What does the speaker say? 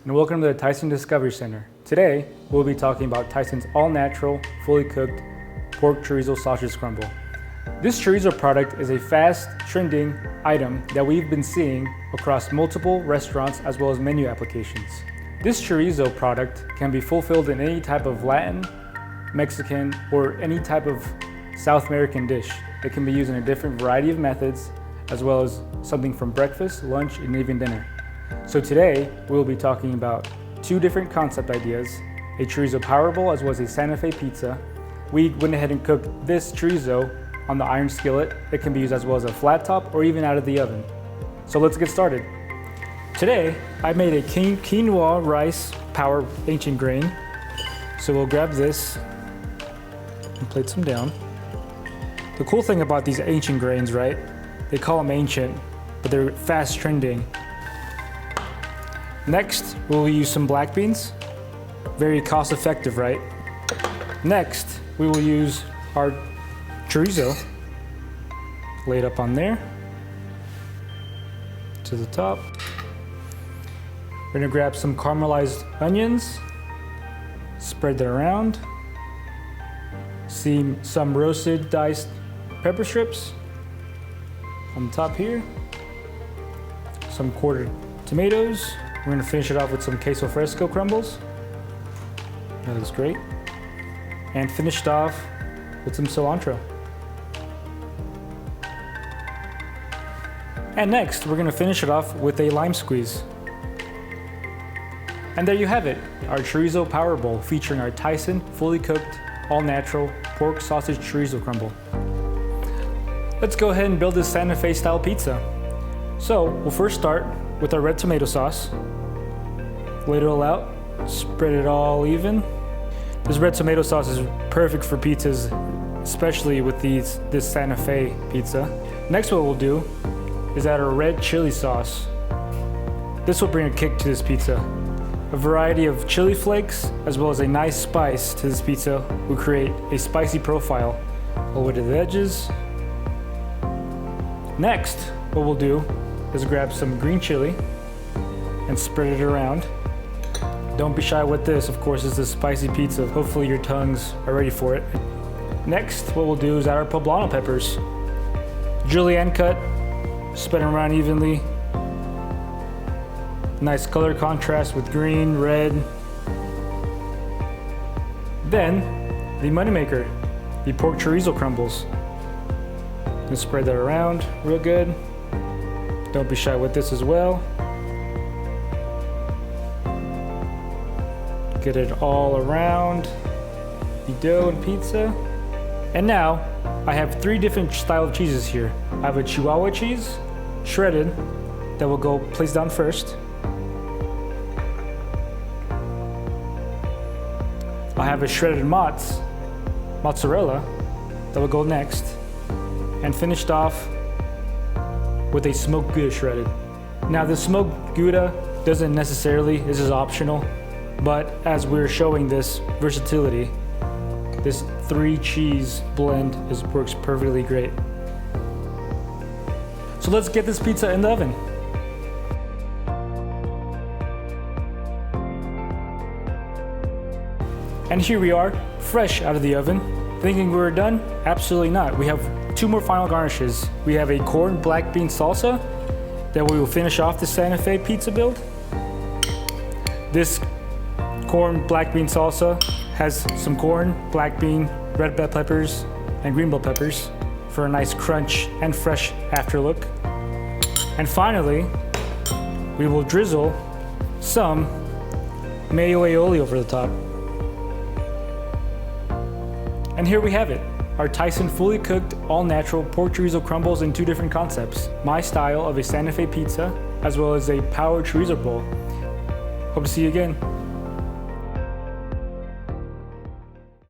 And welcome to the Tyson Discovery Center. Today, we'll be talking about Tyson's all-natural, fully cooked pork chorizo sausage crumble. This chorizo product is a fast, trending item that we've been seeing across multiple restaurants as well as menu applications. This chorizo product can be fulfilled in any type of Latin, Mexican, or any type of South American dish. It can be used in a different variety of methods, as well as something from breakfast, lunch, and even dinner. So today, we'll be talking about two different concept ideas, a chorizo power bowl as well as a Santa Fe pizza. We went ahead and cooked this chorizo on the iron skillet. It can be used as well as a flat top or even out of the oven. So let's get started. Today, I made a quinoa rice power ancient grain. So we'll grab this and plate some down. The cool thing about these ancient grains, right? They call them ancient, but they're fast trending. Next, we'll use some black beans. Very cost effective, right? Next, we will use our chorizo. Lay it up on there. To the top. We're gonna grab some caramelized onions. Spread that around. See some roasted diced pepper strips on the top here. Some quartered tomatoes. We're gonna finish it off with some queso fresco crumbles. That looks great. And finished off with some cilantro. And next, we're gonna finish it off with a lime squeeze. And there you have it, our chorizo power bowl featuring our Tyson fully cooked, all natural pork sausage chorizo crumble. Let's go ahead and build this Santa Fe style pizza. So we'll first start with our red tomato sauce. Lay it all out, spread it all even. This red tomato sauce is perfect for pizzas, especially with this Santa Fe pizza. Next, what we'll do is add our red chili sauce. This will bring a kick to this pizza. A variety of chili flakes, as well as a nice spice to this pizza, will create a spicy profile all the way to the edges. Next, what we'll do is grab some green chili and spread it around. Don't be shy with this, of course, it's a spicy pizza. Hopefully your tongues are ready for it. Next, what we'll do is add our poblano peppers. Julienne cut, spread them around evenly. Nice color contrast with green, red. Then, the moneymaker, the pork chorizo crumbles. And spread that around real good. Don't be shy with this as well. Get it all around the dough and pizza. And now, I have three different style of cheeses here. I have a Chihuahua cheese, shredded, that will go placed down first. I have a shredded mozzarella, that will go next. And finished off with a smoked Gouda shredded. Now the smoked Gouda doesn't necessarily, this is optional, but as we're showing this versatility, this 3 cheese blend works perfectly great. So let's get this pizza in the oven. And here we are, fresh out of the oven. Thinking we were done? Absolutely not. We have 2 more final garnishes. We have a corn black bean salsa that we will finish off the Santa Fe pizza build. This corn black bean salsa has some corn, black bean, red bell peppers, and green bell peppers for a nice crunch and fresh after look. And finally, we will drizzle some mayo aioli over the top. And here we have it, our Tyson fully cooked, all-natural pork chorizo crumbles in 2 different concepts. My style of a Santa Fe pizza, as well as a power chorizo bowl. Hope to see you again.